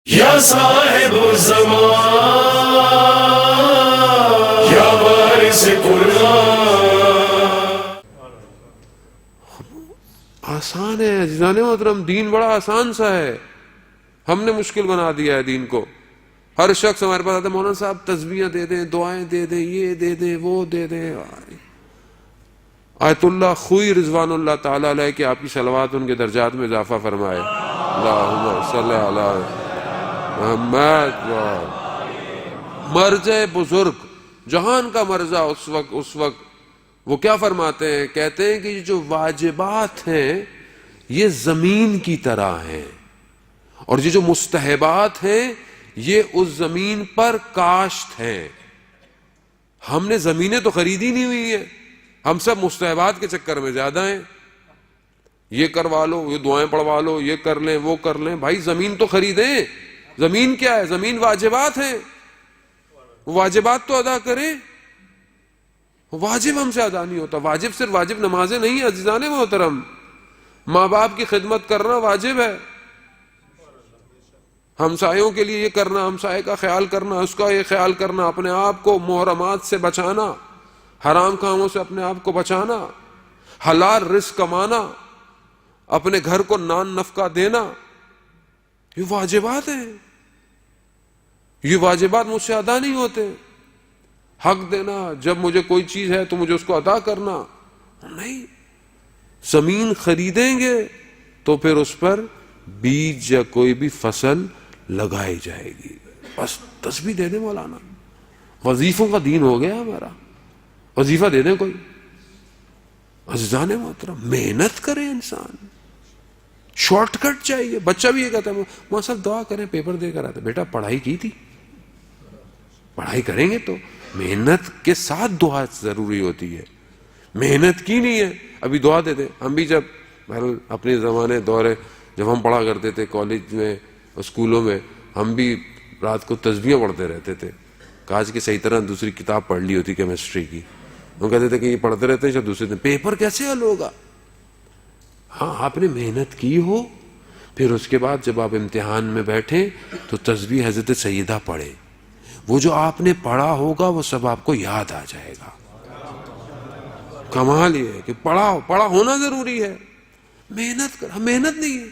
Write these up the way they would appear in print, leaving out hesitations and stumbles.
یا صاحب الزمان یا وارث قرآن. آسان ہے عزیزان محترم، دین بڑا آسان سا ہے، ہم نے مشکل بنا دیا ہے دین کو. ہر شخص ہمارے پاس آتا ہے، مولانا صاحب تسبیحاں دے دیں، دعائیں دے دیں، یہ دے دیں، وہ دے دیں. آیت اللہ خوئی رضوان اللہ تعالیٰ علیہ کہ آپ کی صلوات ان کے درجات میں اضافہ فرمائے. اللہم صلی علی محمد. مرجع بزرگ جہان کا مرجع اس وقت وہ کیا فرماتے ہیں؟ کہتے ہیں کہ یہ جو واجبات ہیں یہ زمین کی طرح ہیں، اور یہ جو مستحبات ہیں یہ اس زمین پر کاشت ہیں. ہم نے زمینیں تو خریدی نہیں ہوئی ہیں، ہم سب مستحبات کے چکر میں زیادہ ہیں. یہ کروا لو، یہ دعائیں پڑھوا لو، یہ کر لیں، وہ کر لیں. بھائی زمین تو خریدیں. زمین کیا ہے؟ زمین واجبات ہیں، واجبات تو ادا کریں. واجب ہم سے ادا نہیں ہوتا. واجب صرف واجب نمازیں نہیں عزیزان محترم، ماں باپ کی خدمت کرنا واجب ہے، ہمسایوں کے لیے یہ کرنا، ہمسائے کا خیال کرنا، اس کا یہ خیال کرنا، اپنے آپ کو محرمات سے بچانا، حرام کاموں سے اپنے آپ کو بچانا، حلال رزق کمانا، اپنے گھر کو نان نفقہ دینا، یہ واجبات ہیں. یہ واجبات مجھ سے ادا نہیں ہوتے. حق دینا، جب مجھے کوئی چیز ہے تو مجھے اس کو ادا کرنا نہیں. زمین خریدیں گے تو پھر اس پر بیج یا کوئی بھی فصل لگائی جائے گی. بس تسبیح دے دیں مولانا، وظیفوں کا دین ہو گیا ہمارا. وظیفہ دے دیں کوئی. عزیزان محترم محنت کرے انسان، شارٹ کٹ چاہیے. بچہ بھی یہ کہتا ہے ماں صاحب دعا کریں پیپر دے کر آتے. بیٹا پڑھائی کی تھی؟ پڑھائی کریں گے تو محنت کے ساتھ دعا ضروری ہوتی ہے. محنت کی نہیں ہے ابھی دعا دے دیں. ہم بھی جب اپنے زمانے دورے جب ہم پڑھا کرتے تھے کالج میں اسکولوں میں، ہم بھی رات کو تسبیحاں پڑھتے رہتے تھے. کاش کہ صحیح طرح دوسری کتاب پڑھ لی ہوتی کیمسٹری کی. وہ کہتے تھے کہ یہ پڑھتے رہتے ہیں، دوسرے دن پیپر کیسے حل ہوگا؟ ہاں آپ نے محنت کی ہو، پھر اس کے بعد جب آپ امتحان میں بیٹھیں تو تسبیح حضرت سیدہ پڑھیں. وہ جو آپ نے پڑھا ہوگا وہ سب آپ کو یاد آ جائے گا. کمال یہ ہے کہ پڑھا ہونا ضروری ہے. محنت کر، محنت نہیں ہے.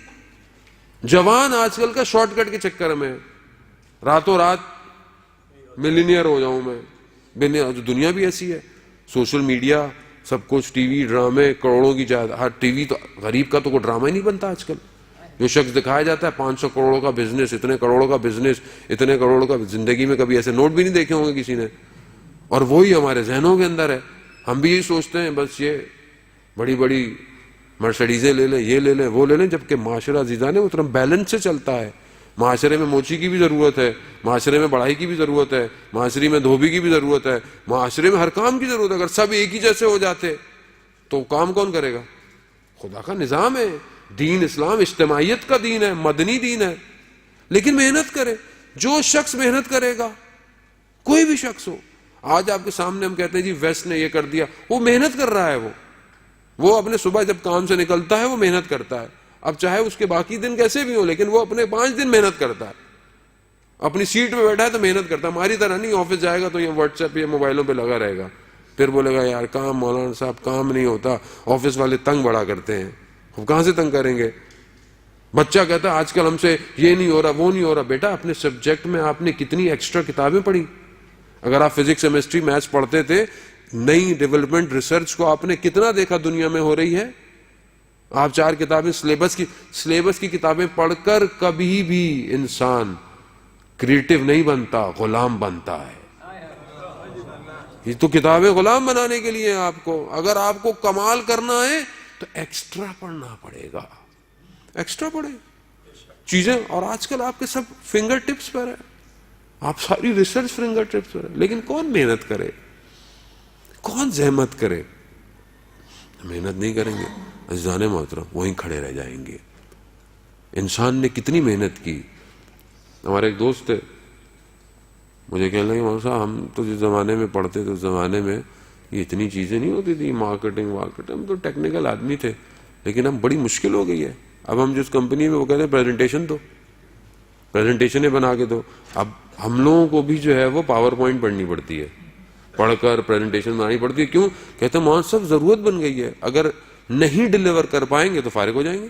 جوان آج کل کا شارٹ کٹ کے چکر میں راتوں رات ملینئر ہو جاؤں میں. دنیا بھی ایسی ہے، سوشل میڈیا سب کچھ، ٹی وی ڈرامے، کروڑوں کی ہر ٹی وی تو غریب کا تو کوئی ڈرامہ ہی نہیں بنتا آج کل. جو شخص دکھایا جاتا ہے 500 کروڑوں کا بزنس، اتنے کروڑوں کا بزنس، اتنے کروڑوں کا، زندگی میں کبھی ایسے نوٹ بھی نہیں دیکھے ہوں گے کسی نے، اور وہی ہمارے ذہنوں کے اندر ہے. ہم بھی یہی سوچتے ہیں بس یہ بڑی بڑی مرسڈیزیں لے لیں، یہ لے لیں، وہ لے لیں. جبکہ معاشرہ عزیزان محترم بیلنس سے چلتا ہے. معاشرے میں موچی کی بھی ضرورت ہے، معاشرے میں بڑھائی کی بھی ضرورت ہے، معاشرے میں دھوبی کی بھی ضرورت ہے، معاشرے میں ہر کام کی ضرورت ہے. اگر سب ایک ہی جیسے ہو جاتے تو کام کون کرے گا؟ خدا کا نظام ہے. دین اسلام اجتماعیت کا دین ہے، مدنی دین ہے. لیکن محنت کرے. جو شخص محنت کرے گا، کوئی بھی شخص ہو، آج آپ کے سامنے ہم کہتے ہیں جی ویسٹ نے یہ کر دیا، وہ محنت کر رہا ہے. وہ اپنے صبح جب کام سے نکلتا ہے وہ محنت کرتا ہے. اب چاہے اس کے باقی دن کیسے بھی ہوں، لیکن وہ اپنے 5 دن محنت کرتا ہے. اپنی سیٹ پہ بیٹھا ہے تو محنت کرتا ہے. ہماری طرح نہیں آفس جائے گا تو یہ واٹس ایپ یا موبائلوں پہ لگا رہے گا، پھر بولے گا یار کام مولانا صاحب کام نہیں ہوتا، آفس والے تنگ بڑا کرتے ہیں. کہاں سے تنگ کریں گے؟ بچہ کہتا ہے آج کل ہم سے یہ نہیں ہو رہا، وہ نہیں ہو رہا. بیٹا اپنے سبجیکٹ میں آپ نے کتنی ایکسٹرا کتابیں پڑھی؟ اگر آپ فزکس کیمسٹری میتھس پڑھتے تھے، نئی ڈیولپمنٹ ریسرچ کو آپ نے کتنا دیکھا دنیا میں ہو رہی ہے؟ آپ 4 کتابیں سلیبس کی کتابیں پڑھ کر کبھی بھی انسان کریٹو نہیں بنتا، غلام بنتا ہے. یہ تو کتابیں غلام بنانے کے لیے آپ کو. اگر آپ کو کمال کرنا ہے تو ایکسٹرا پڑھنا پڑے گا. ایکسٹرا پڑھیں چیزیں. اور آج کل آپ کے سب فنگر ٹپس پر ہے، آپ ساری ریسرچ فنگر ٹپس پر ہے. لیکن کون محنت کرے؟ کون زحمت کرے؟ محنت نہیں کریں گے عزیزان محترم وہیں کھڑے رہ جائیں گے. انسان نے کتنی محنت کی. ہمارے ایک دوست تھے، مجھے کہنے لگے مولانا صاحب ہم تو جس زمانے میں پڑھتے تھے اس زمانے میں یہ اتنی چیزیں نہیں ہوتی تھی، مارکیٹنگ، ہم تو ٹیکنیکل آدمی تھے، لیکن اب بڑی مشکل ہو گئی ہے. اب ہم جس کمپنی میں وہ کہتے ہیں پریزنٹیشن دو، پریزنٹیشنیں بنا کے دو. اب ہم لوگوں کو بھی جو ہے وہ پاور پوائنٹ پڑھنی پڑتی ہے, پڑھ کر پریزنٹیشن بنانی پڑتی ہے. کیوں؟ کہتے ہیں مولانا صاحب ضرورت بن گئی ہے, اگر نہیں ڈلیور کر پائیں گے تو فارغ ہو جائیں گے.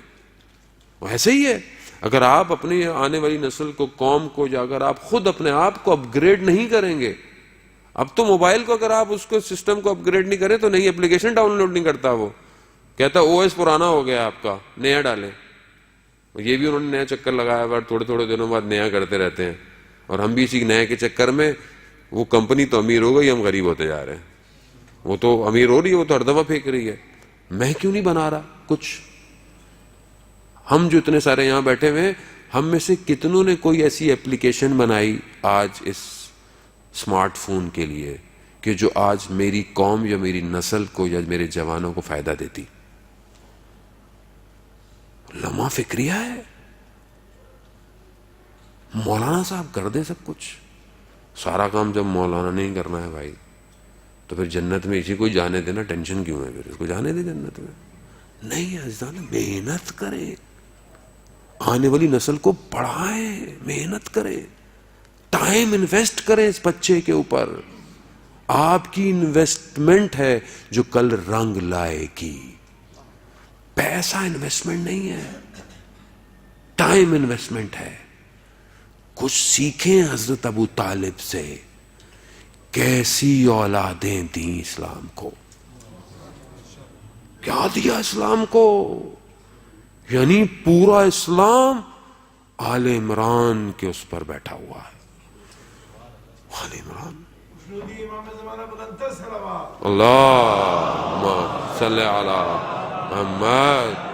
ایسے ہی ہے, اگر آپ اپنی آنے والی نسل کو, قوم کو, جا کر آپ خود اپنے آپ کو اپ گریڈ نہیں کریں گے. اب تو موبائل کو اگر آپ اس کو سسٹم کو اپ گریڈ نہیں کریں تو نئی اپلیکیشن ڈاؤن لوڈ نہیں کرتا. وہ کہتا او ایس پرانا ہو گیا آپ کا, نیا ڈالیں. یہ بھی انہوں نے نیا چکر لگایا ہوا, تھوڑے تھوڑے دنوں بعد نیا کرتے رہتے ہیں. اور ہم بھی اسی نئے کے چکر میں, وہ کمپنی تو امیر ہو گئی, ہم غریب ہوتے جا رہے ہیں. وہ تو امیر ہو رہی ہے, وہ تو ہر دفعہ پھینک رہی ہے. میں کیوں نہیں بنا رہا کچھ؟ ہم جو اتنے سارے یہاں بیٹھے ہوئے ہیں, ہم میں سے کتنوں نے کوئی ایسی ایپلیکیشن بنائی آج اس اسمارٹ فون کے لیے کہ جو آج میری قوم یا میری نسل کو یا میرے جوانوں کو فائدہ دیتی؟ لمحہ فکریہ ہے. مولانا صاحب کر دیں سب کچھ, سارا کام جب مولانا نہیں کرنا ہے بھائی تو پھر جنت میں اسی کو جانے دینا, ٹینشن کیوں ہے؟ پھر اس کو جانے دے جنت میں. نہیں عزیزان, محنت کریں, آنے والی نسل کو پڑھائیں, محنت کریں, ٹائم انویسٹ کریں اس بچے کے اوپر. آپ کی انویسٹمنٹ ہے جو کل رنگ لائے گی. پیسہ انویسٹمنٹ نہیں ہے, ٹائم انویسٹمنٹ ہے. کچھ سیکھیں حضرت ابو طالب سے, کیسی اولادیں دیں اسلام کو, کیا دیا اسلام کو. یعنی پورا اسلام آل عمران کے اس پر بیٹھا ہوا ہے. آل عمران, اللہم صلی علی محمد.